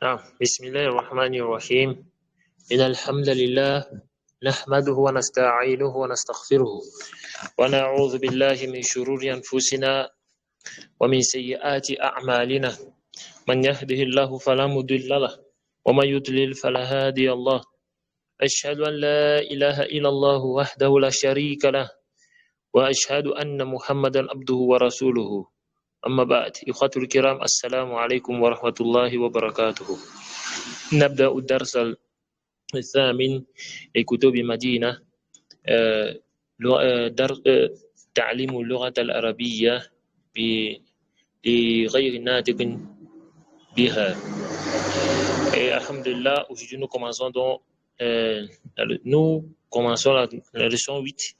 بسم الله الرحمن الرحيم إن الحمد لله نحمده ونستعينه ونستغفره ونعوذ بالله من شرور أنفسنا ومن سيئات أعمالنا من يهده الله فلا مضل له ومن يضلل فلا هادي الله أشهد أن لا إله إلا الله وحده لا شريك له وأشهد أن محمدا عبده ورسوله أما بعد إخوة الكرام السلام عليكم ورحمة الله وبركاته نبدأ الدرس الثامن لكتب مدينة تعليم اللغة العربية لغير ناطق بها. Et alhamdulillah, aujourd'hui nous commençons la leçon 8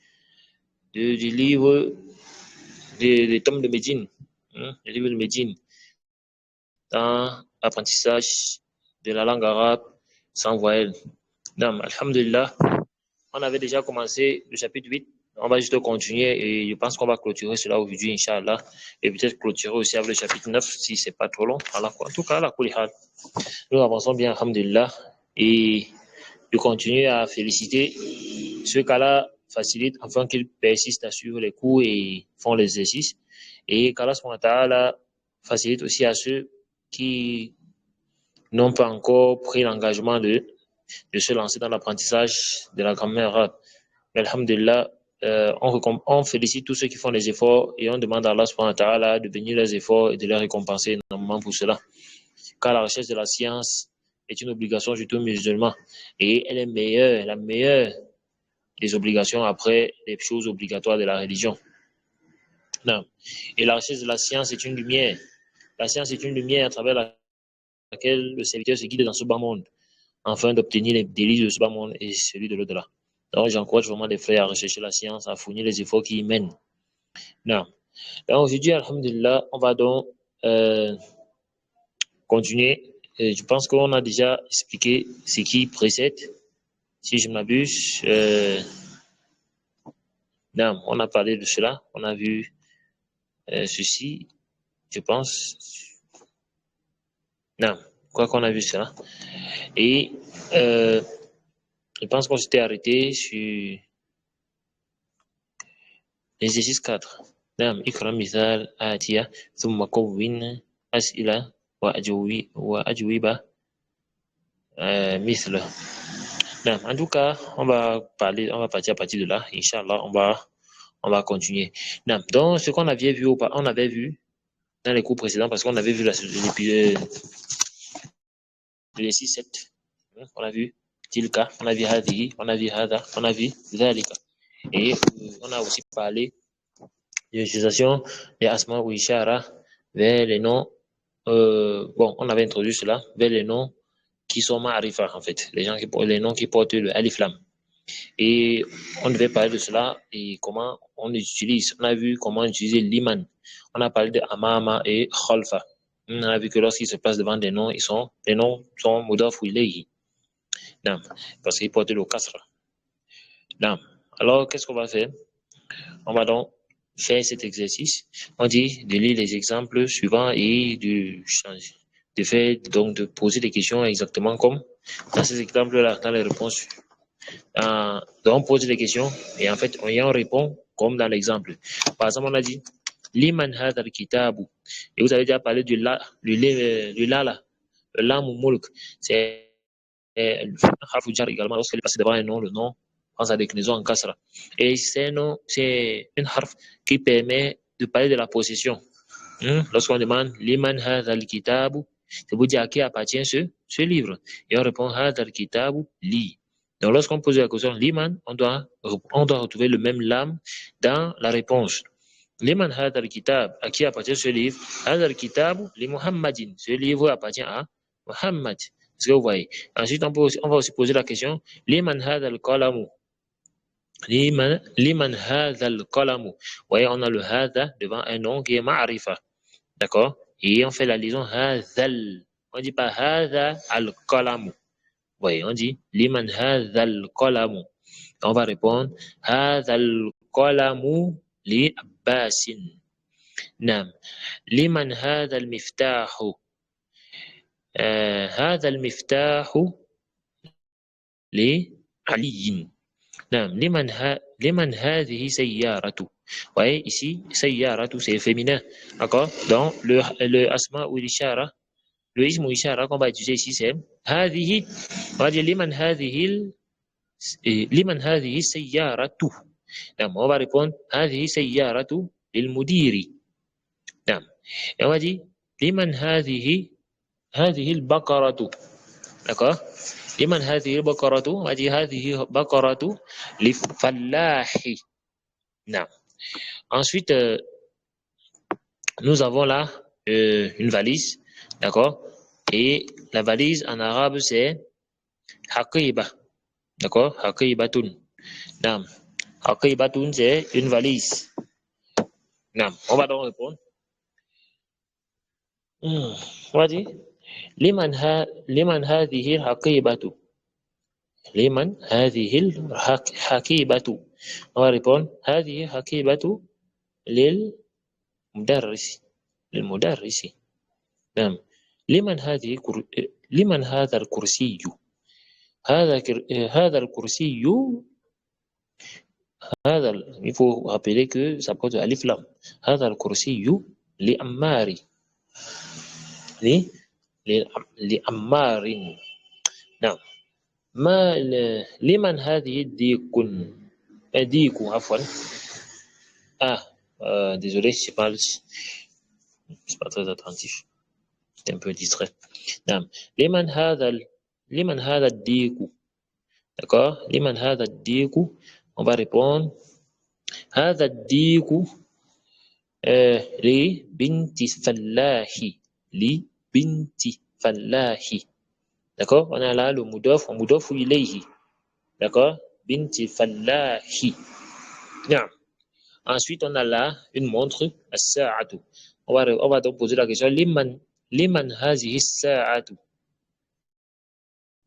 du livre des tomes de Médine, le livre de Médine, dans l'apprentissage de la langue arabe sans voyelle. Alhamdulillah, on avait déjà commencé le chapitre 8, on va juste continuer et je pense qu'on va clôturer cela aujourd'hui, Inch'Allah, et peut-être clôturer aussi avec le chapitre 9 si c'est pas trop long. En tout cas, nous avançons bien, alhamdulillah, et je continue à féliciter ceux qu'Allah facilite afin qu'ils persistent à suivre les cours et font l'exercice, et qu'Allah facilite aussi à ceux qui n'ont pas encore pris l'engagement de se lancer dans l'apprentissage de la grammaire arabe. Mais alhamdulillah, on félicite tous ceux qui font les efforts et on demande à Allah subhanahu wa ta'ala de bénir leurs efforts et de les récompenser énormément pour cela. Car la recherche de la science est une obligation sur tout musulman et elle est la meilleure des obligations après les choses obligatoires de la religion. Non. Et la recherche de la science est une lumière. La science est une lumière à travers laquelle le serviteur se guide dans ce bas monde, afin d'obtenir les délices de ce bas monde et celui de l'au-delà. Donc, j'encourage vraiment les frères à rechercher la science, à fournir les efforts qui y mènent. Non. Donc, aujourd'hui, alhamdulillah, on va donc continuer. Je pense qu'on a déjà expliqué ce qui précède. Si je m'abuse, non, on a parlé de cela. On a vu ceci, je pense. Non, quoi qu'on a vu cela. Et je pense qu'on s'était arrêté sur l'exercice 4. نعم اقرأ مثال آتية ثم كون أسئلة وأجوبة مثله. En tout cas, on va partir à partir de là. Inch'Allah, on va continuer. Donc, ce qu'on avait vu, dans les cours précédents, parce qu'on avait vu l'épisode 6-7. On a vu Tilka, on a vu Hadihi, on a vu Hada, on a vu Zalika. Et on a aussi parlé de l'utilisation des asma ou ishara vers les noms. On avait introduit cela vers les noms qui sont ma'arifa, en fait, les noms qui portent le alif lam. Et on devait parler de cela et comment on l'utilise. On a vu comment utiliser l'iman. On a parlé de amama et khalfa. On a vu que lorsqu'ils se placent devant des noms, les noms sont mudaf ilayhi. Parce qu'ils portent le kasra. Alors, qu'est-ce qu'on va faire? On va donc faire cet exercice. On dit de lire les exemples suivants et de poser des questions exactement comme dans ces exemples-là, dans les réponses. Donc, on pose des questions et en fait, on répond comme dans l'exemple. Par exemple, on a dit Liman hadha al-kitabu. Et vous avez déjà parlé du la, le lam ou mulk. C'est le harf jar également lorsqu'elle est passée devant un nom, le nom prend sa déclinaison en kasra. Et c'est un harf qui permet de parler de la possession. Lorsqu'on demande Liman hadha al-kitabu, c'est pour dire à qui appartient ce livre. Et on répond hadha al-kitabu li. Donc, lorsqu'on pose la question liman, on doit retrouver le même lam dans la réponse. Liman hadha al-kitab, à qui appartient ce livre? Hadha al-kitab li Muhammadin. Ce livre appartient à Muhammad. Est-ce que vous voyez? Ensuite, on va aussi poser la question liman hadha al-qalamu. Liman hadha al-qalamu. Vous voyez, on a le hadha devant un nom qui est ma'arifa. D'accord? Et on fait la liaison hadhal. On ne dit pas hadha al-qalamu. Oui, on dit liman hadha al-qalamu. On va répondre hadha al-qalamu li Abbasin. Nam. Liman hadha al-miftahu. هذا المفتاح لعلي. نعم. لمن هذه سيارة. voyez ici سيارة c'est féminin, d'accord. Donc le asma ou l'ishara, le ism ou ishara qu'on va utiliser ici c'est هذه. on va dire لمن هذه السيارة. نعم. on va répondre هذه سيارة للمدير. نعم. et on va dire لمن هذه البقرة. d'accord. لمن هذه البقرة. on va dire هذه بقرة للفلاح. نعم. Ensuite, nous avons là une valise, d'accord? Et la valise en arabe c'est haqiba, d'accord? Haqibatun. Naam. Haqibatun c'est une valise. Naam. On va donc répondre. On va dire liman hadhihi al-haqibatu. Liman hadhihi al-haqibatu. On va répondre hadhihi haqibatu للمدرس. للمدرس. نعم. لمن هذا الكرسي. هذا الكرسي. il faut rappeler que ça porte alif lam. هذا الكرسي لأمار. لأمار. نعم. لمن هذه الديك عفوا. désolé, je suis pas très attentif. J'étais un peu distrait. نعم. لمن هذا الديك. d'accord. لمن هذا الديك. on va répondre هذا الديك لبنت فلاح. لبنت فلاح. d'accord. on a là le mudaf wa mudaf ilayhi. d'accord. بنت فلاح. نعم. ensuite on a là une montre الساعة. on va donc poser la question لمن هذه الساعة.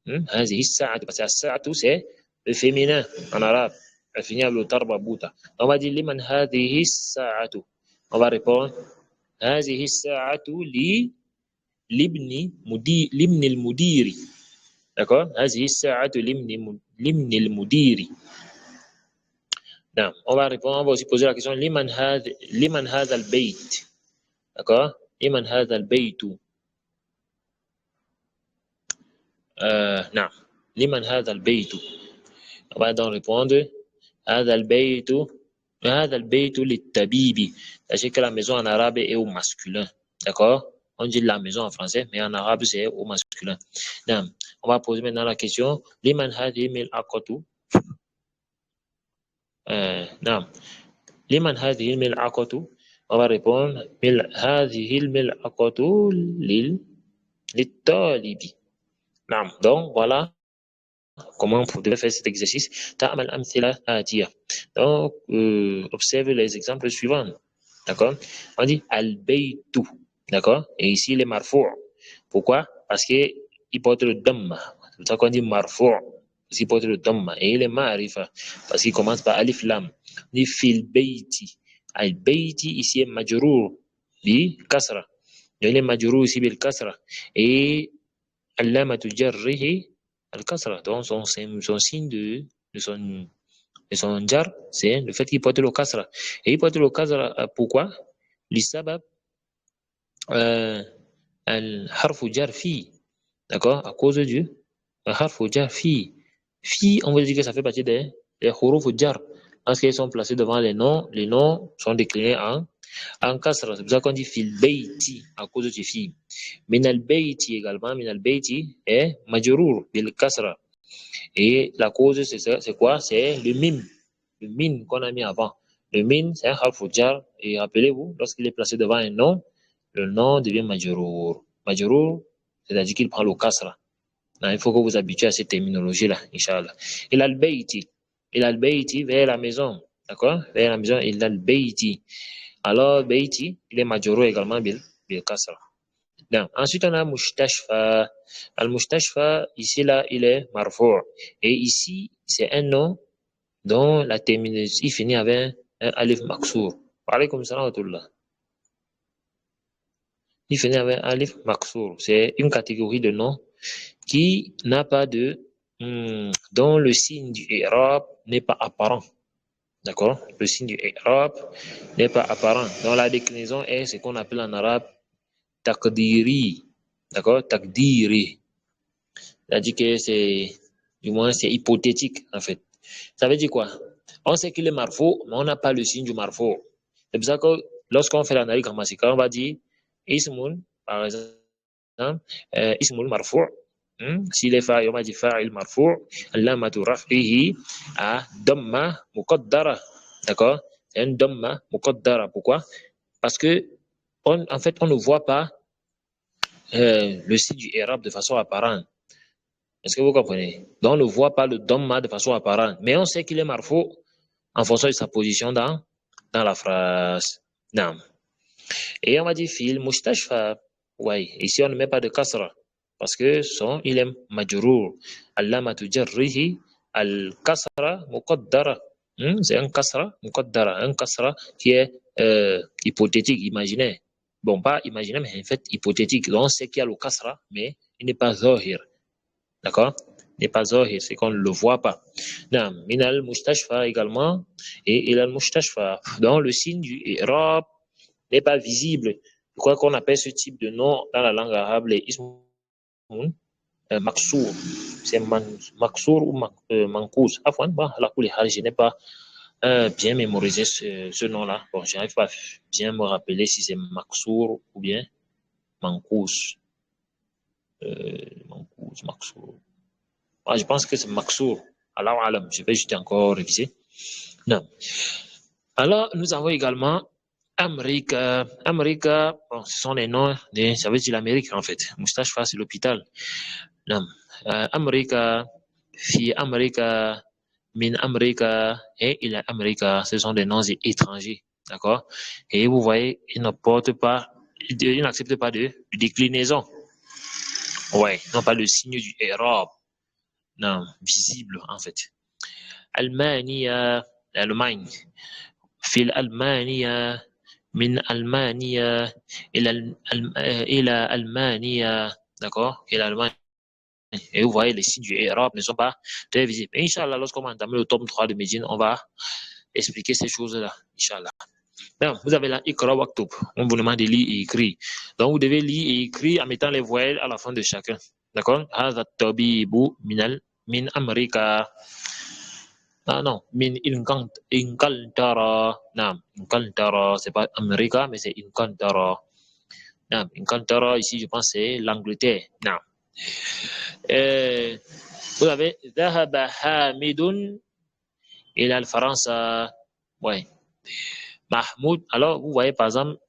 هذه الساعة parce que الساعة c'est le féminin en arabe. Elle finit avec le tarba bouta. On va dire لمن هذه الساعة. on va répondre هذه الساعة لابن المدير. d'accord. هذه الساعة لابن المدير. نعم. on va répondre, on va aussi poser la question لمن هذا البيت. d'accord. لمن هذا البيت. نعم. لمن هذا البيت. on va donc répondre هذا البيت للطبيب. sachez que la maison en arabe est au masculin. d'accord. on dit la maison en français mais en arabe c'est au masculin. نعم. on va poser maintenant la question لمن هذه الملعقة. نعم. لمن هذه الملعقة. on va répondre هذه الملعقة للطالب. نعم. donc voilà comment vous devez faire cet exercice. تعمل أمثلة آتية. donc observez les exemples suivants. d'accord. on dit al-baytu. d'accord. et ici les marfou'. pourquoi? parce que il porte le damma. c'est pour ça qu'on dit marfou'. parce qu'il porte le damma. et il est ma'rifa parce qu'il commence par alif lam. on dit fil bayti. al-bayti ici est majrour bi kasra. il est majrour ici bil kasra. et allamatu jarrihi al-kasra. donc son signe de son jar c'est le fait qu'il porte le kasra. et il porte le kasra pourquoi? لسبب الحرف جر في. d'accord. à cause du harf jar fi. Fi, on veut dire que ça fait partie des huruf jar. Lorsqu'ils sont placés devant les noms sont déclinés en kasra. C'est pour ça qu'on dit fil bayti à cause de fi. Min al bayti également. Min al bayti est majrour bil kasra. et la cause c'est quoi? c'est le mim. Le min qu'on a mis avant. Le min c'est un harf jar. et rappelez-vous, lorsqu'il est placé devant un nom, le nom devient majrour. Majrour, c'est-à-dire qu'il prend le kasra. il faut que vous habituez à cette terminologie-là, Inch'Allah. Il a le bayti. Il a le bayti vers la maison. D'accord? Vers la maison, il a le bayti. Alors, bayti, il est majorou également, bil kasra. Donc, ensuite, on a mustashfa. Al-mustashfa, ici, là, il est marfou'. Et ici, c'est un nom dont la terminologie finit avec un alif maksour. Wa alaykum salam wa rahmatullah. Il finit avec alif maksour. C'est une catégorie de noms qui n'a pas de, dont le signe du i'rab n'est pas apparent. D'accord? Le signe du i'rab n'est pas apparent. Donc la déclinaison est ce qu'on appelle en arabe takdiri. D'accord? Takdiri. C'est-à-dire que c'est, du moins, c'est hypothétique, en fait. Ça veut dire quoi? On sait qu'il est marfou, mais on n'a pas le signe du marfou. C'est pour ça que lorsqu'on fait l'analyse grammaticale, on va dire ismun, par exemple, ismul marfou. S'il est fa'il, on va dire fa'il marfou, allamatu raf'ihi à damma muqaddara. D'accord? C'est un damma muqaddara. Pourquoi? Parce que, en fait, on ne voit pas le signe du i'rab de façon apparente. Est-ce que vous comprenez? Donc, on ne voit pas le damma de façon apparente. Mais on sait qu'il est marfou en fonction de sa position dans la phrase. Non. Et on va dire fil mustashfa. Oui, ici on ne met pas de kasra parce que il est majrour. Allamatu jarrihi al-kasra muqaddara. C'est un kasra muqaddara, un kasra qui est hypothétique, imaginaire. Bon, pas imaginaire, mais en fait hypothétique. Donc on sait qu'il y a le kasra, mais il n'est pas zahir. D'accord? Il n'est pas zahir, c'est qu'on ne le voit pas. Minal mustashfa également, et il al mustashfa. Donc le signe du i'rab n'est pas visible. Pourquoi qu'on appelle ce type de nom dans la langue arabe les ismun maksour. C'est maksour ou mankous. Afwan, je n'ai pas bien mémorisé ce nom-là. Bon, je n'arrive pas à bien me rappeler si c'est maksour ou bien mankous. Maksour. Je pense que c'est maksour. Alors, alam, je vais juste encore réviser. Non. Alors, nous avons également Amérique. Bon, ce sont les noms, ça veut dire l'Amérique en fait. Mustashfa, c'est l'hôpital. Non. Amérique, fi Amérique, min Amérique, et il Amérique, ce sont des noms étrangers. D'accord? Et vous voyez, ils n'acceptent pas de déclinaison. Ouais, non pas le signe du i'rab. Non, visible en fait. Allemagne, l'Allemagne. في الألمانية من ألمانيا إلى ألمانيا d'accord إلى ألمانيا et vous voyez les signes du i'rab ne sont pas très visibles. Inch'Allah, lorsqu'on va entamer le tome 3 de Médine, on va expliquer ces choses-là. Inch'Allah. Donc, vous avez là Iqra Waktub. On vous demande de lire et écrire. Donc, vous devez lire et écrire en mettant les voyelles à la fin de chacun. D'accord? هذا الطبيب من أمريكا. Ah non, min Inkantara. Non, Inkantara, c'est pas America, mais c'est Inkantara. Non, Inkantara, ici, je pense c'est l'Angleterre. Non. Vous avez Dhahaba Hamidun et la France. Ouais. Mahmoud. Alors, vous voyez, par exemple,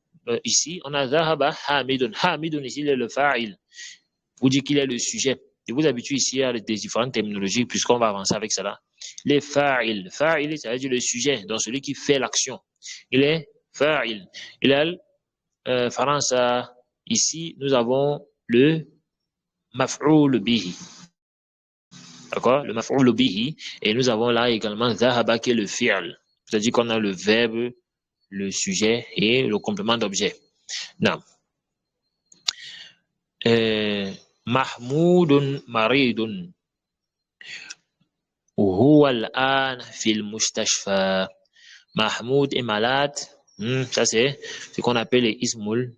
ici, on a Dhahaba Hamidun. Hamidun, ici, il est le fa'il. Vous dites qu'il est le sujet. Je vous habitue ici à des différentes terminologies, puisqu'on va avancer avec cela. Les fa'il. Fa'il, ça veut dire le sujet, donc celui qui fait l'action. Il est fa'il. Il est Faransa. Ici, nous avons le maf'oul bihi. D'accord? Le maf'oul bihi. Et nous avons là également dhahaba qui est le fi'l. C'est-à-dire qu'on a le verbe, le sujet et le complément d'objet. Non. Mahmoudun maridun. هو الآن في المستشفى. Mahmoud est malade. Ça, c'est ce qu'on appelle les ismul,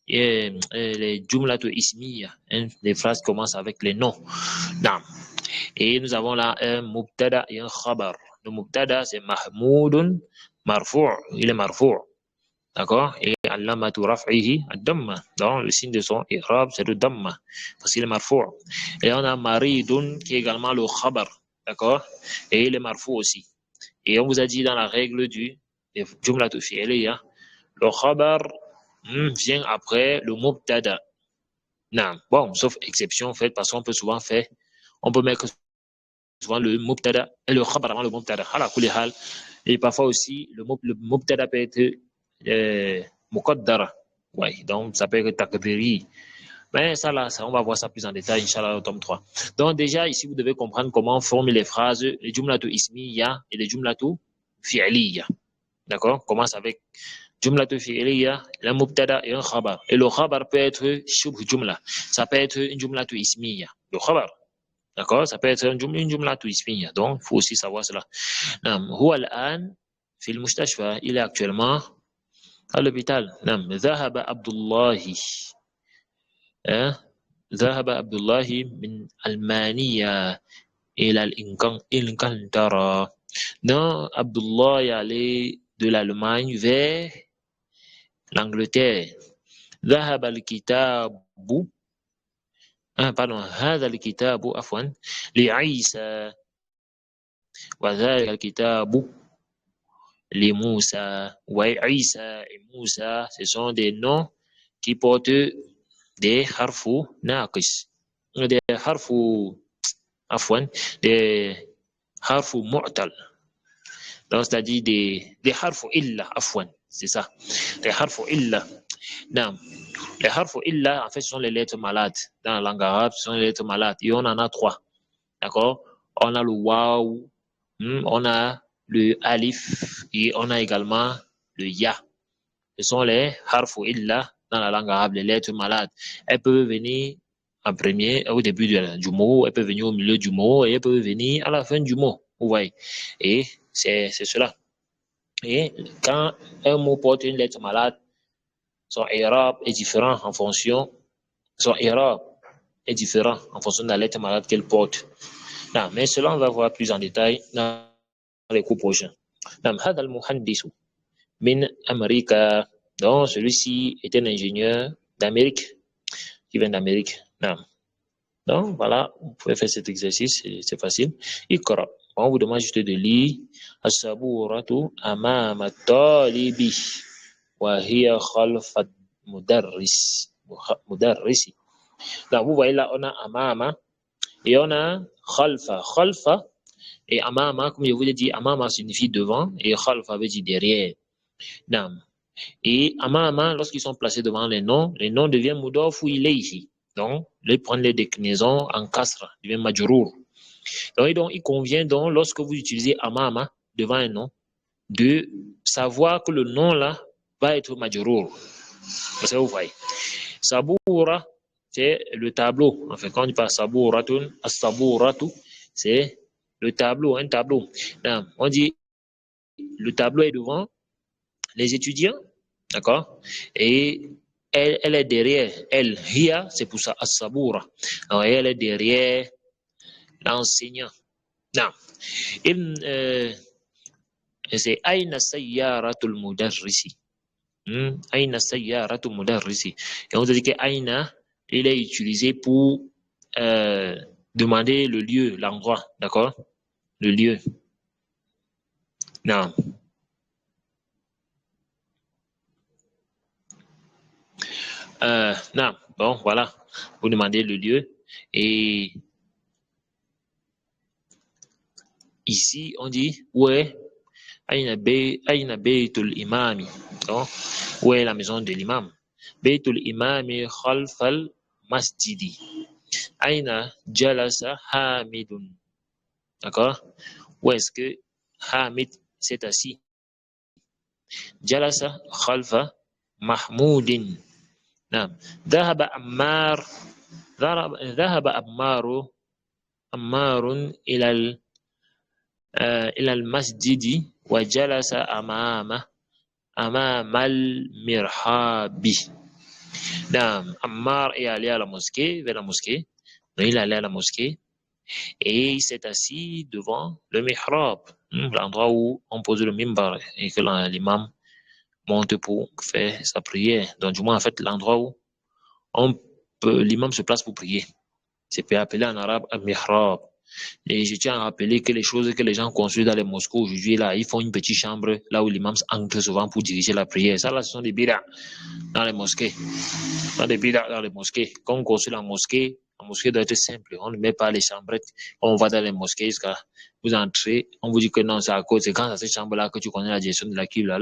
les jumlatu ismiya. Les phrases commencent avec les noms. Non. Et nous avons là un mubtada et un khabar. Le mubtada, c'est Mahmoudun marfou'. Il est marfou'. D'accord? Et allamatu raf'ihi ad-damma. Donc, le signe de son i'rab, c'est le damma. Parce qu'il est marfou'. Et on a maridun qui est également le khabar. D'accord? Et il est marfou' aussi. Et on vous a dit dans la règle du jumlatu fi'liya, le khabar vient après le mubtada. Non, bon, sauf exception faite parce qu'on peut souvent faire, on peut mettre souvent le mubtada et le khabar avant le mubtada. Et parfois aussi, le mubtada peut être muqaddara. Ouais, donc ça peut être takdiri. Mais ça là, on va voir ça plus en détail, Inch'Allah, au tome 3. Donc déjà, ici, vous devez comprendre comment former les phrases, les jumlatu ismiya et les jumlatu fi'liya. D'accord? Commence avec Jumlatu fi'liya, le mubtada et un khabar. Et le khabar peut être shubh jumla. Ça peut être une jumlatu ismiya. Le khabar. D'accord? Ça peut être une jumlatu ismiya. Donc, il faut aussi savoir cela. نعم هو الآن في المستشفى. Il est actuellement à l'hôpital. نعم ذهب عبد الله. ذهب عبد الله من ألمانيا إلى الإنكلترا. Non, Abdullah est allé de l'Allemagne vers l'Angleterre. ذهب الكتاب pardon هذا الكتاب عفوا لعيسى وذلك الكتاب لموسى. وعيسى et Moussa, ce sont des noms qui portent des harfu naqis, des harfu afwan, des harfu mu'tal. Donc c'est-à-dire des harfu illa afwan, c'est ça. Des harfu illa. Non. Les harfu illa en fait ce sont les lettres malades. Dans la langue arabe, ce sont les lettres malades et on en a 3. D'accord? On a le waw, on a le alif et on a également le ya. Ce sont les harfu illa dans la langue arabe, les lettres malades. Elles peuvent venir en premier, au début du mot, elles peuvent venir au milieu du mot et elles peuvent venir à la fin du mot. Vous voyez? Et c'est cela. Et quand un mot porte une lettre malade, son i'rab est différent en fonction, de la lettre malade qu'elle porte. Non, mais cela on va voir plus en détail dans les cours prochains. نعم هذا المهندس من أمريكا. Donc celui-ci est un ingénieur d'Amérique qui vient d'Amérique. Non. Donc voilà, vous pouvez faire cet exercice, c'est facile. Iqra. On vous demande juste de lire as-saburatu amama talibi wa hiya khalfa mudarrisi. Donc vous voyez là, on a amama et on a khalfa. Khalfa et amama, comme je vous ai dit, amama signifie devant et khalfa veut dire derrière. Non. Et amama, lorsqu'ils sont placés devant les noms deviennent mudaf ou ilayhi. Donc, ils prennent les déclinaisons en kasra, deviennent majrour. Donc, il convient donc, lorsque vous utilisez amama devant un nom, de savoir que le nom là va être majrour. Parce que vous voyez, saboura, c'est le tableau. En fait, quand on parle sabouratun, as-sabouratu, c'est le tableau, un tableau. Non, on dit le tableau est devant les étudiants, d'accord? Et elle est derrière, elle, hiya, c'est pour ça, as-saboura. Alors, elle est derrière l'enseignant. Non. C'est aina sayyaratul mudarrisi. Aina sayyaratul mudarrisi. Et on dit que aina, il est utilisé pour demander le lieu, l'endroit, d'accord? Le lieu. Non. Non, bon, voilà. Vous demandez le lieu. Et ici, on dit, ouais, aina baytul imami. Donc, où est la maison de l'imam? Baytul imami khalfal masjidi. Aina jalasa hamidun. D'accord? Où est-ce que Hamid s'est assis? Jalasa khalfa mahmoudin. نعم ذهب عمار إلى المسجد وجلس أمام المرحاب. نعم Ammar est allé à la mosquée, vers la mosquée. Donc, il est allé à la mosquée et il s'est assis devant le mihrab, l'endroit où on pose le mimbar et que l'imam monte pour faire sa prière. Donc, du moins, en fait, l'endroit où l'imam se place pour prier. C'est appelé en arabe un mihrab. Et je tiens à rappeler que les choses que les gens construisent dans les mosquées aujourd'hui, là, ils font une petite chambre là où l'imam entre souvent pour diriger la prière. Ça, là, ce sont des bid'a dans les mosquées. Des bid'a dans les mosquées. Quand on construit la mosquée doit être simple. On ne met pas les chambrettes. On va dans les mosquées jusqu'à vous entrez. On vous dit que non, c'est à cause. C'est quand dans cette chambre-là que tu connais la gestion de la Qibla.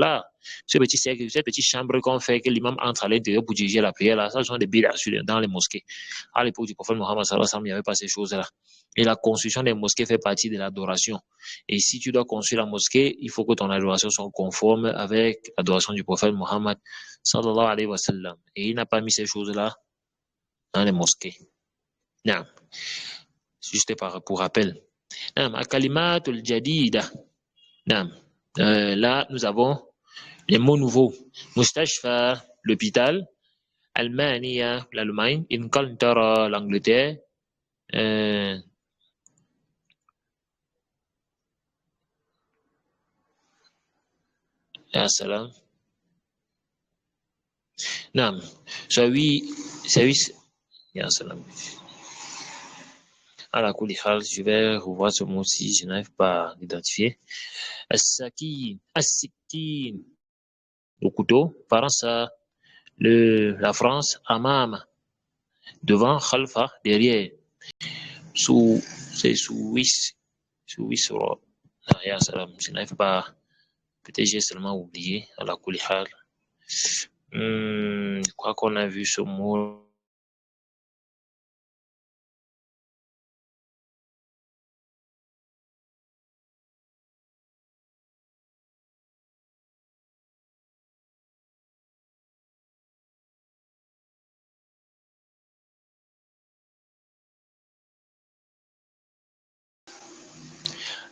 Là, ce petit cercle, cette petite chambre qu'on fait, que l'imam entre à l'intérieur pour diriger la prière, là, ça sont des bid'ah dans les mosquées. À l'époque du prophète Mohammed sallallahu alayhi wa sallam, il n'y avait pas ces choses-là. Et la construction des mosquées fait partie de l'adoration. Et si tu dois construire la mosquée, il faut que ton adoration soit conforme avec l'adoration du prophète Mohammed sallallahu alayhi wa sallam. Et il n'a pas mis ces choses-là dans les mosquées. Non. Juste pour rappel. Kalimatul jadida. Là, nous avons les mots nouveaux. Mustashfa, l'hôpital. Almania, l'Allemagne. Inkaltara, l'Angleterre. Salam. Non. Service. Salam. À la Koulihal, je vais revoir ce mot-ci, je n'arrive pas à l'identifier. As-Sakin, As-Sikin, le couteau. Faransa, la France, Amam, devant, Khalfa, derrière. C'est Suisse. Je n'arrive pas, peut-être j'ai seulement oublié, à la Koulihal. Je crois qu'on a vu ce mot.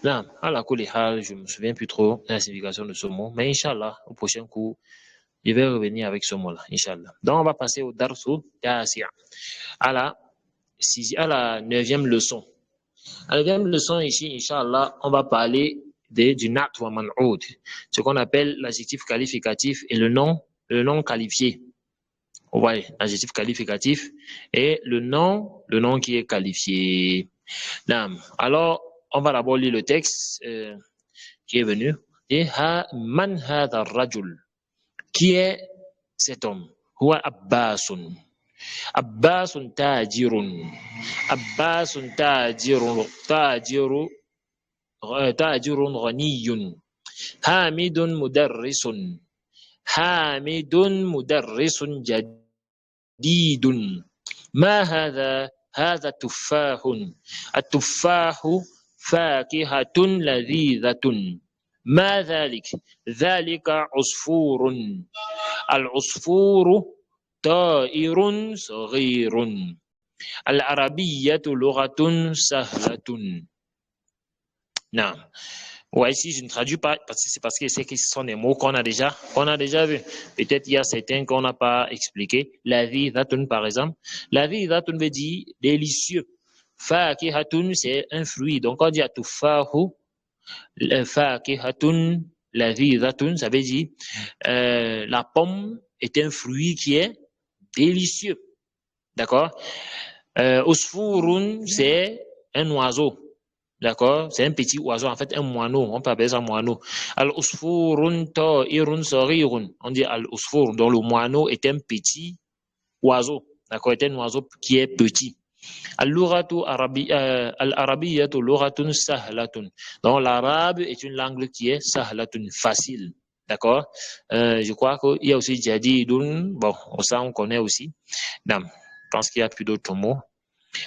Là, à la Koulihal, je ne me souviens plus trop de la signification de ce mot, mais Inch'Allah, au prochain cours, je vais revenir avec ce mot-là, Inch'Allah. Donc, on va passer au Darsu Tasi'a, à la 9e leçon. À la 9e leçon, ici, Inch'Allah, on va parler du Nat wa Man'oud, ce qu'on appelle l'adjectif qualificatif et le nom qualifié. Vous voyez, l'adjectif qualificatif et le nom qui est qualifié. Alors, on va d'abord lire le texte qui est venu. Man hadha ar-rajul. Qui est cet homme? Huwa Abbasun. Abbasun tajirun. Abbasun tajirun ghaniyun. Hamidun mudarrisun. Hamidun mudarrisun jadidun. ما هذا تفاح التفاح فاكهة لذيذة ما ذلك عصفور العصفور طائر صغير العربية لغة سهلة. نعم. Ouais, ici, je ne traduis pas parce que c'est que ce sont des mots qu'on a déjà vus. Peut-être il y a certains qu'on n'a pas expliqué. La vie dhatun, par exemple. La vie dhatun veut dire délicieux. Fakihatun, c'est un fruit. Donc, on dit atufahu, fakihatun, la vie dhatun, ça veut dire la pomme est un fruit qui est délicieux. D'accord? Usfurun, c'est un oiseau. D'accord? C'est un petit oiseau, en fait, un moineau. On peut appeler ça moineau. Al-usfurun ta'irun saghirun. On dit al-usfur, dont le moineau est un petit oiseau. D'accord? C'est un oiseau qui est petit. Al-arabiyyatu lughatun sahlatun. Donc, l'arabe est une langue qui est sahlatun, facile. D'accord? Je crois qu'il y a aussi jadidun. Bon, ça, on connaît aussi. Non, je pense qu'il n'y a plus d'autres mots.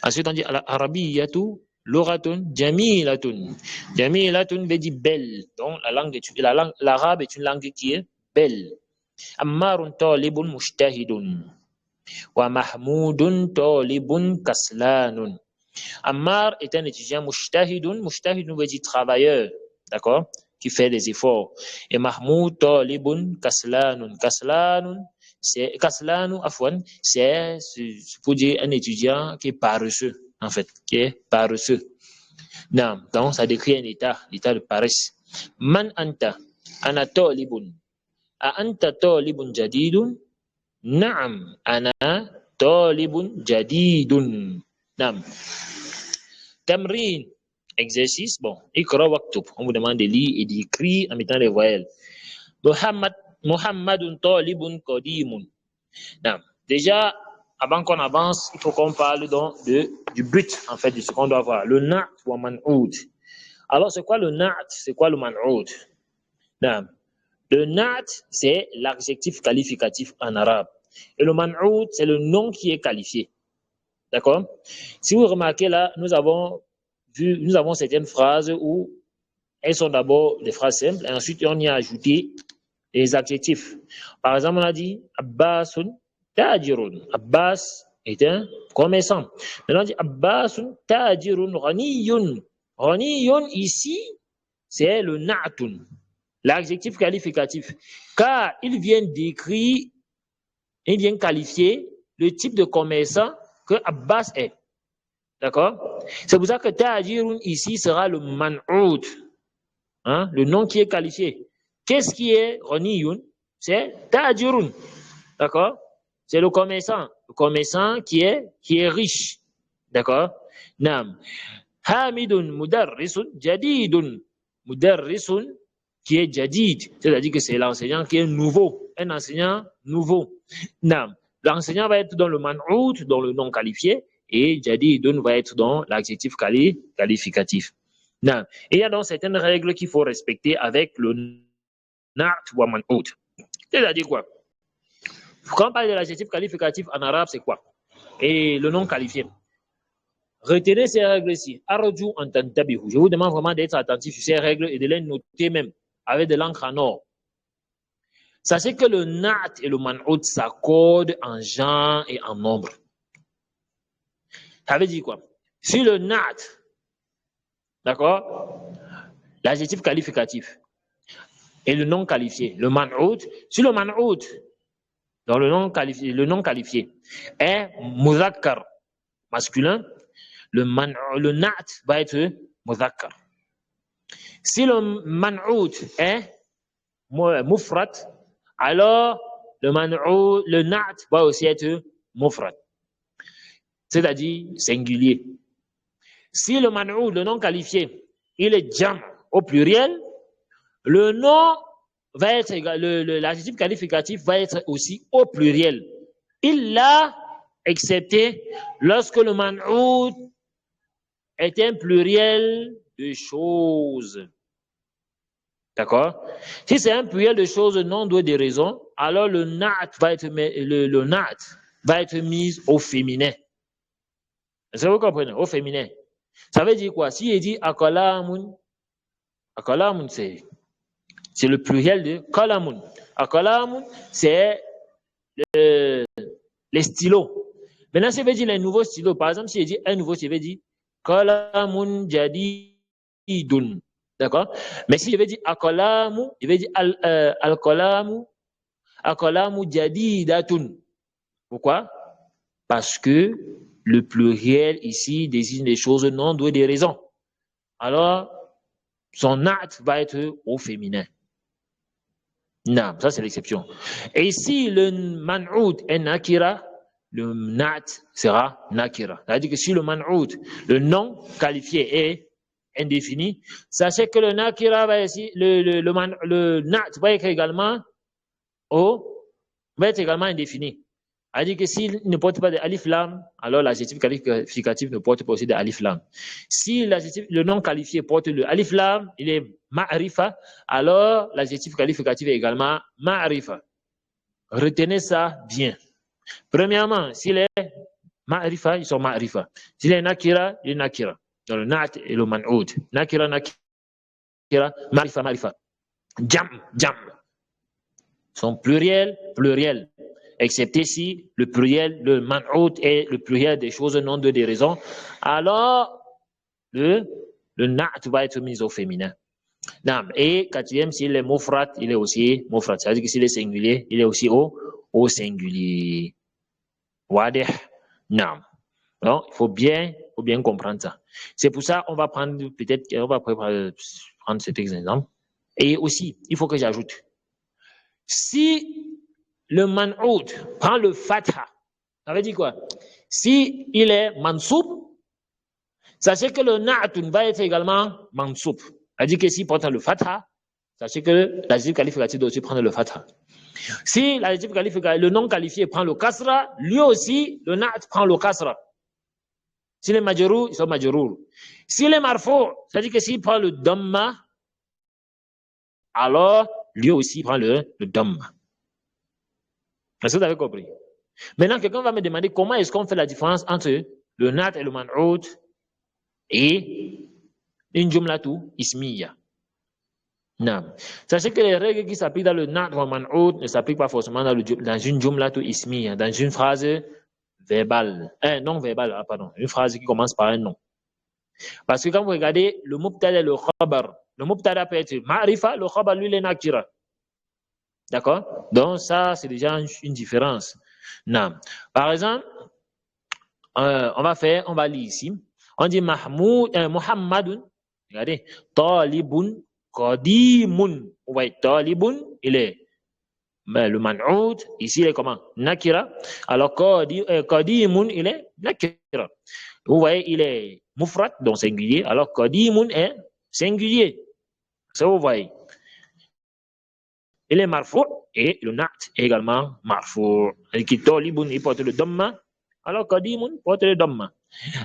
Ensuite, on dit al-arabiyyatu Loratun, jamilatun. Jamilatun veut dire belle. Donc, l'arabe est une langue qui est belle. Ammarun talibun mushtahidun. Wa mahmoudun talibun kaslanun. Ammar est un étudiant mushtahidun. Mushtahidun veut dire travailleur. D'accord? Qui fait des efforts. Et mahmoud talibun kaslanun. Kaslanun, c'est pour dire un étudiant qui est paresseux. En fait, qui est paresseux. Non, donc ça décrit un état de paresse. Man anta, ana talibun. A anta talibun jadidun? Naam, ana talibun jadidun. Naam. Tamrin, exercice, bon, ikra waktub. On vous demande de lire et d'écrire en mettant les voyelles. Muhammadun talibun qadimun. Naam. Déjà, avant qu'on avance, il faut qu'on parle donc du but, en fait, de ce qu'on doit voir. Le na'at wa man'oud. Alors, c'est quoi le na'at? C'est quoi le man'oud? Le na'at, c'est l'adjectif qualificatif en arabe. Et le man'out, c'est le nom qui est qualifié. D'accord? Si vous remarquez là, nous avons certaines phrases où elles sont d'abord des phrases simples et ensuite on y a ajouté des adjectifs. Par exemple, on a dit Abbasun tajirun. Abbas est un commerçant. Maintenant, on dit Abbasun tajirun ghaniyun. Ghaniyun ici, c'est le na'tun, l'adjectif qualificatif. Car il vient décrire, il vient qualifier le type de commerçant que Abbas est. D'accord? C'est pour ça que tajirun ici sera le man'out, hein, le nom qui est qualifié. Qu'est-ce qui est ghaniyun? C'est tajirun. D'accord? C'est le commerçant qui est riche. D'accord? Nam. Hamidun mudarrisun jadidun. Mudarrisun qui est jadid, c'est-à-dire que c'est l'enseignant qui est nouveau, un enseignant nouveau. Nam. L'enseignant va être dans le man'out, dans le nom qualifié, et jadidun va être dans l'adjectif qualificatif. Nam. Et il y a donc certaines règles qu'il faut respecter avec le na'at ou man'out. C'est-à-dire quoi? Quand on parle de l'adjectif qualificatif en arabe, c'est quoi? Et le nom qualifié. Retenez ces règles-ci. Arju antantabihu. Je vous demande vraiment d'être attentif sur ces règles et de les noter même avec de l'encre en or. Sachez que le na'at et le man'out s'accordent en genre et en nombre. Ça veut dire quoi? Si le na'at, d'accord, l'adjectif qualificatif et le nom qualifié, le man'out, si le man'out, dans le nom qualifié est muzakkar, masculin, le na'at va être muzakkar. Si le man'out est mufrat, alors le na'at va aussi être mufrat, c'est-à-dire singulier. Si le man'out, le nom qualifié, il est jam au pluriel, le nom va être l'adjectif qualificatif va être aussi au pluriel. Il l'a excepté lorsque le man'out est un pluriel de choses. D'accord? Si c'est un pluriel de choses non doué de raison, alors le na'at va être mis au féminin. Est-ce que vous comprenez? Au féminin. Ça veut dire quoi? Si il dit akalamun, c'est le pluriel de kalamun. Akalamun, c'est les stylos. Maintenant, si il veut dire les nouveaux stylos, par exemple, si il dit un nouveau stylo, il veut dire kalamun jadidun. D'accord? Mais si je veux dire akalamu, je vais dire al-kalamu jadidatun. Pourquoi? Parce que le pluriel ici désigne des choses non douées de raison. Alors, son na'at va être au féminin. Non, ça c'est l'exception. Et si le man'out est nakira, le na'at sera nakira. C'est-à-dire que si le man'out, le nom qualifié est indéfini, sachez que le nakira va ici, le na'at va être également indéfini. C'est-à-dire que s'il ne porte pas de alif lam, alors l'adjectif qualificatif ne porte pas aussi de alif lam. Si le nom qualifié porte le alif lam, il est ma'rifa, alors l'adjectif qualificatif est également ma'rifa. Retenez ça bien. Premièrement, s'il est ma'rifa, ils sont ma'rifa. S'il est nakira, il est nakira. Dans le na'at et le man'out. Nakira, ma'rifa. Jam. Sont pluriel. Excepté si le pluriel, le man'out est le pluriel des choses non de des raisons, alors le na'at va être mis au féminin. Et quatrième, s'il est mufrat, il est aussi mufrat. C'est-à-dire que s'il est singulier, il est aussi au singulier. Wadih. Non. Donc, il faut bien comprendre ça. C'est pour ça, on va prendre cet exemple. Et aussi, il faut que j'ajoute. Si le man'out prend le fatha, ça veut dire quoi? Si il est mansoub, sachez que le na'atun va être également mansoub. Ça veut dire que s'il porte le fatha, sachez que l'adjectif qualificatif doit aussi prendre le fatha. Si l'adjectif qualificatif, le nom qualifié prend le kasra, lui aussi, le na'at prend le kasra. S'il est majrour, ils sont majrour. S'il est marfou, c'est-à-dire que s'il prend le damma, alors lui aussi prend le dhamma. Est-ce que vous avez compris? Maintenant, quelqu'un va me demander comment est-ce qu'on fait la différence entre le nat et le man'oud et une jumlatu ismiya. Non. Sachez que les règles qui s'appliquent dans le nat ou le man'oud ne s'appliquent pas forcément dans une jumlatu ismiya, dans une phrase verbale, non verbale, pardon, une phrase qui commence par un nom. Parce que quand vous regardez le mubtada et le khabar, le mubtada peut être ma'rifa, le khabar lui est nakira. D'accord? Donc ça, c'est déjà une différence. Non. Par exemple, on va lire ici. On dit Muhammadun, regardez, talibun qadimun. Vous voyez, talibun, il est le man'oud, ici il est comment? Nakira. Alors qadimun, il est nakira. Vous voyez, il est mufrad, donc singulier, alors qadimun est singulier. Ça vous voyez. Il est marfou et le nat est également marfou. Talibun, il porte le dhamma, alors qadimun porte le dhamma.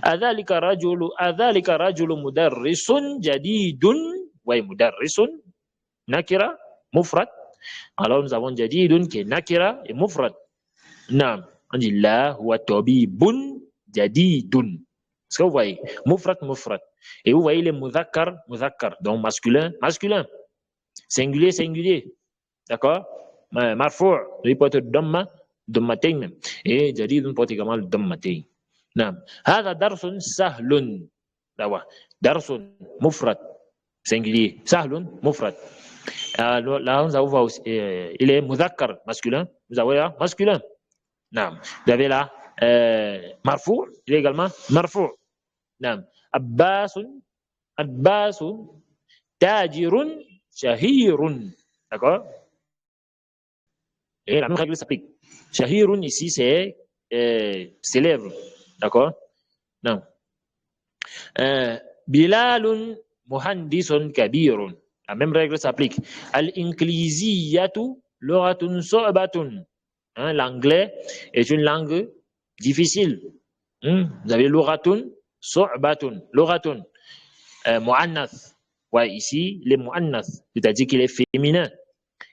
Adhalika rajulu mudarrisun jadidun. Ouais, mudarrisun, nakira, mufrad. Alors nous avons jadidun qui est nakira et mufrad. Naam. On dit là, huwa tabibun jadidun. Est-ce que vous voyez? Mufrad, mufrad. Et vous voyez les mudhakkar, mudhakkar. Donc masculin, masculin. Singulier, singulier. D'accord? Marfou, il porte le dhamma, dhammatain même. Et jadidun porte également le dhammatain. نعم هذا درس سهل درس مفرد singulier سهل مفرد là nous avons aussi il est muzakkar masculin vous avez là masculin نعم vous avez là marfou il est également marfou نعم abbas tajirun shahirun d'accord et la même règle s'applique shahirun ici c'est célèbre. D'accord? Non. Bilalun muhandisun kabirun. La même règle s'applique. Al-inkliziyatu luratun su'batun. L'anglais est une langue difficile. Vous avez luratun su'batun. Luratun. Mu'annath. Ouais, ici, il est mu'annath, c'est-à-dire qu'il est féminin.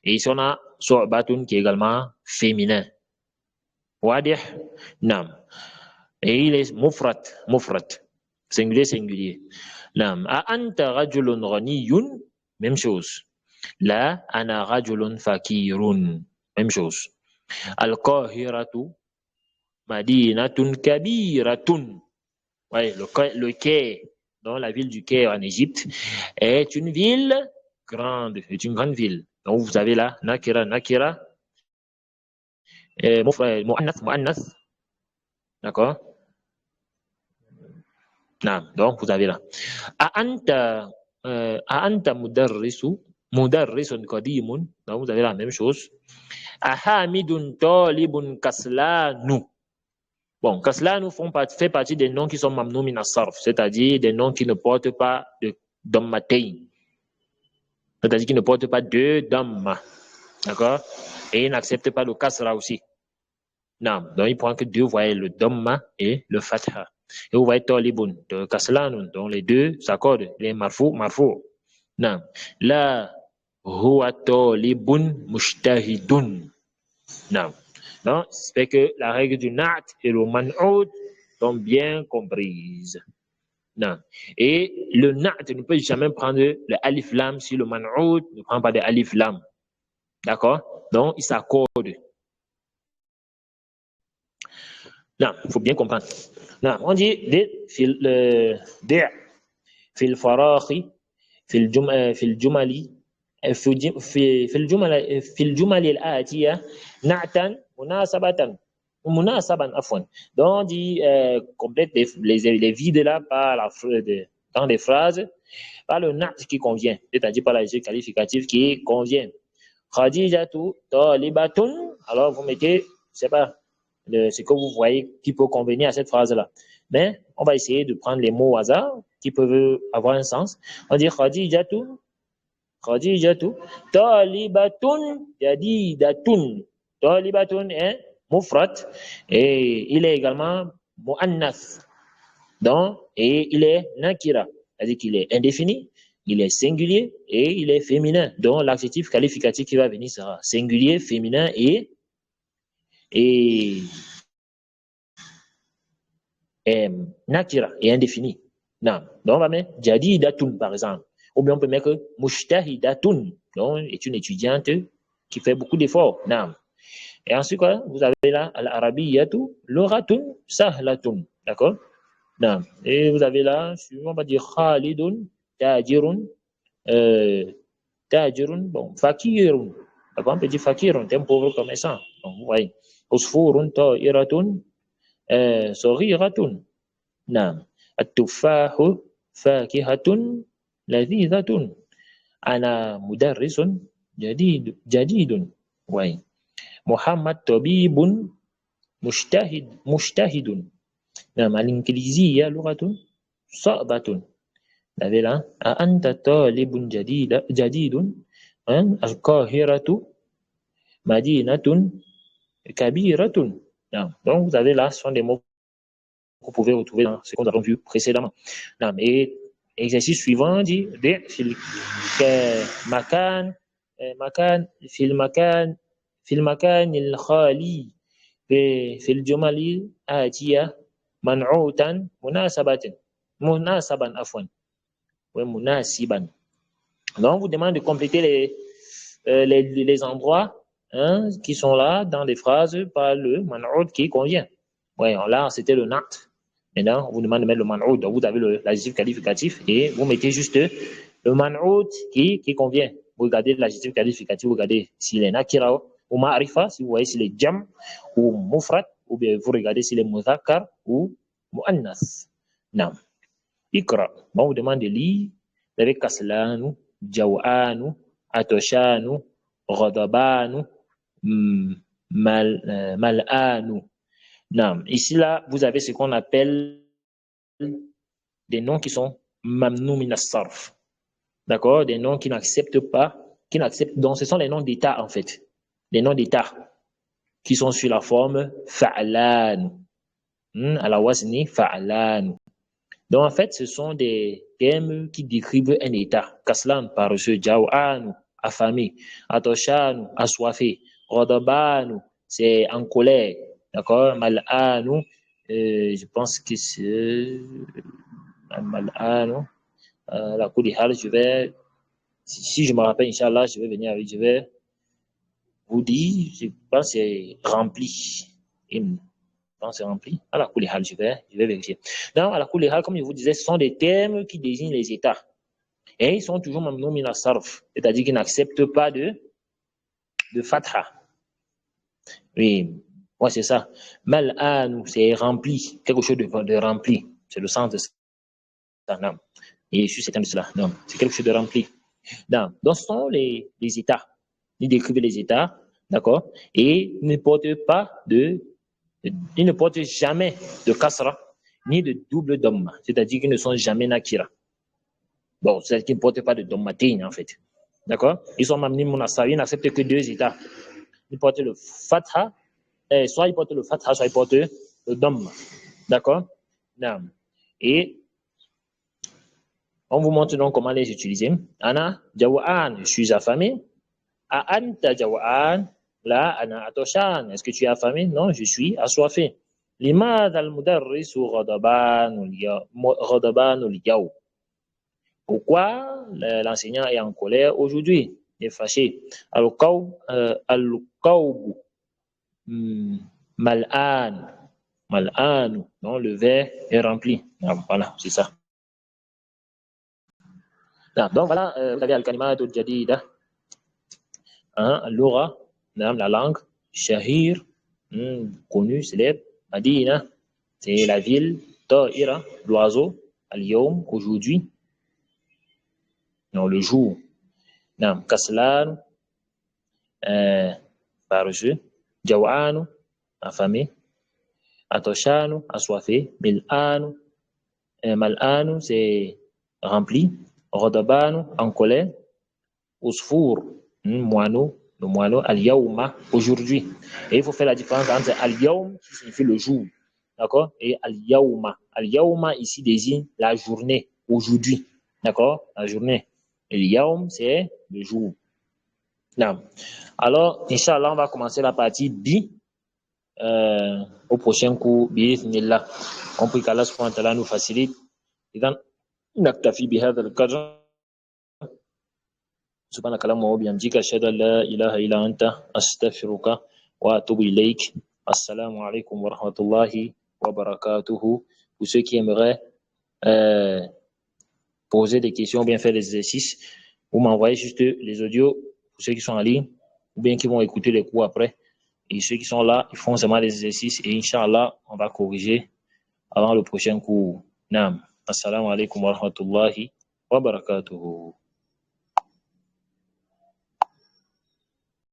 Et ici, on a su'batun qui est également féminin. Wadih? Non. Et il est mufrat, singulier, singulier. Nam. A anta rajulun ghaniyun, même chose. La ana rajulun fakirun, même chose. Al-Qahiratu madinatun kabiratun. Ouais, le Caire, dans la ville du Caire en Égypte, est une ville grande, est une grande ville. Donc vous avez là, nakira, mu'annath, d'accord? Non, donc vous avez là. Anta mudarrisun qadimun. Donc vous avez la même chose. Ahamidun talibun kaslanu. Bon, kaslanu fait partie des noms qui sont mamnou min as-sarf, c'est-à-dire des noms qui ne portent pas de dhammatain. C'est-à-dire qui ne portent pas de dhamma. D'accord? Et ils n'acceptent pas le kasra aussi. Non, donc il prend que deux, vous voyez, le dhamma et le fatha. Et vous voyez talibun, de kaslanun, donc les deux s'accordent, les marfou. Non, là, huwa talibun mujtahidun. Non, donc c'est que la règle du nat et le man'oud sont bien comprises. Non, et le nat ne peut jamais prendre le alif lam si le man'oud ne prend pas de alif lam. D'accord? Donc ils s'accordent. Non, il faut bien comprendre. Non, on dit في الفراغ في الجمل الآتية نعتا مناسبا عفوا. Donc on dit complète les vides là dans les phrases par le nat qui convient, c'est-à-dire par l'adjectif qualificatif qui convient. Khadijatu talibatun. Alors vous mettez, je sais pas, ce que vous voyez qui peut convenir à cette phrase-là. Mais on va essayer de prendre les mots au hasard qui peuvent avoir un sens. On dit Khadijatu, talibatun, jadidatun. Talibatun est mufrat et il est également mu'annath. Donc, et il est nakira, c'est-à-dire qu'il est indéfini il est singulier et il est féminin. Donc, l'adjectif qualificatif qui va venir sera singulier, féminin et nakira et indéfini. Non. Donc, on va mettre jadidatun, par exemple. Ou bien on peut mettre mushtahidatun. Donc, est une étudiante qui fait beaucoup d'efforts. Non. Et ensuite, quoi, vous avez là al-arabiyyatu lughatun sahlatun. D'accord? Non. Et vous avez là, on va dire khalidun, tajirun, tajirun, bon, fakirun. D'accord? On peut dire fakirun, t'es un pauvre commerçant. Donc, vous voyez. Usfurun ta'iratun, saghiratun. نعم التفاح فاكهة لذيذة أنا مدرس جديد وين محمد طبيب مجتهد نعم الإنجليزية لغة صعبة là أنت طالب جديد القاهرة مدينة كبيرة نعم. Donc vous avez là, ce sont des mots que vous pouvez retrouver dans ce que nous avons vu précédemment. Et exercice suivant dit مكان في المكان الخالي في الجمل الآتية منعوتا مناسبا عفوا ومناسبا. Donc, on vous demande de compléter les endroits qui sont là dans les phrases par le man'oud qui convient. Ouais, là, c'était le nat. Maintenant, on vous demande de mettre le man'oud. Donc, vous avez l'adjectif qualificatif et vous mettez juste le man'oud qui convient. Vous regardez l'adjectif qualificatif, vous regardez s'il est nakira ou ma'rifa, si vous voyez s'il est jam ou mufrad, ou bien vous regardez s'il est muzakkar ou mu'annas. Non. Ikra. Bon, on vous demande de lire avec kaslanu, jawanu, atoshanu, ghadabanu, mal'anu. Non. Ici, là, vous avez ce qu'on appelle des noms qui sont mamnou min as-sarf. D'accord? Des noms qui n'acceptent pas, donc ce sont les noms d'état, en fait. Les noms d'état qui sont sur la forme fa'lan. À la wazni fa'lan. Donc, en fait, ce sont des termes qui décrivent un état. Kaslan, paresseux, jaw'anu, affamé, atoshanu, assoiffé, rodobanu, c'est en colère. D'accord? Mal'anu, je pense que c'est mal'anu. La koulihal, si je me rappelle, Inch'Allah, je vais vous dire, je pense que c'est rempli. C'est rempli. À la koulihal, je vais vérifier. Donc, à la koulihal, comme je vous disais, ce sont des termes qui désignent les états. Et ils sont toujours mamnou min as-sarf, c'est-à-dire qu'ils n'acceptent pas de fatha. Oui, ouais, c'est ça. Mal'anu, c'est rempli, quelque chose de rempli. C'est le sens de ça. Non. Et je suis certain de cela. Non, c'est quelque chose de rempli. Non. Donc, ce sont les états. Ils décrivent les états, d'accord? Et ils ne portent jamais de kasra, ni de double dhamma. C'est-à-dire qu'ils ne sont jamais nakira. Bon, c'est-à-dire qu'ils ne portent pas de dhammatin, en fait. D'accord? Ils sont mamni munassar, ils n'acceptent que deux états. Ils portent le fatha, soit ils portent le fatha, soit ils portent le dhamma. D'accord? Non. Et on vous montre donc comment les utiliser. Ana jawa'an, je suis affamé. A anta jawa'an, là, ana atoshan, est-ce que tu es affamé? Non, je suis assoiffé. Limad al-mudarrisu ghadabanu al-yaw. Pourquoi l'enseignant est en colère aujourd'hui? Il est fâché. Al-qawbu mal'an. Mal'an. Non, le verre est rempli. Voilà, c'est ça. Donc voilà, vous avez al-kalimat al-jadida. Al-lugha, la langue. Shahir, connu, célèbre. Madina, c'est la ville. Ta'ira, l'oiseau. Al-yawm, aujourd'hui. Non, le jour. Non, kaslan, paresseux. Jaw'anu, affamé. Atoshanu, assoiffé. Mil'anu, mal'anu, c'est rempli. Rodabanu, en colère. Usfour, moineau, le moineau. Al-yawma, aujourd'hui. Et il faut faire la différence entre al-yawm, qui signifie le jour. D'accord? Et al-yawma. Al-yawma, ici, désigne la journée, aujourd'hui. D'accord? La journée. Et le yaum, c'est le jour. Non. Alors, Inch'Allah, on va commencer la partie B au prochain cours. Bismillah. On prie qu'Allah subhanahu wa ta'ala nous facilite. إذن نكتفي بهذا القدر سبحانك اللهم وبحمدك أشهد أن لا إله إلا أنت أستغفرك وأتوب إليك السلام عليكم ورحمة الله وبركاته. Pour ceux qui aimeraient poser des questions ou bien faire des exercices, vous m'envoyez juste les audios pour ceux qui sont en ligne ou bien qui vont écouter les cours après. Et ceux qui sont là, ils font seulement les exercices et Inch'Allah, on va corriger avant le prochain cours. Naam. Assalamu alaikum wa rahmatullahi wa barakatuhu.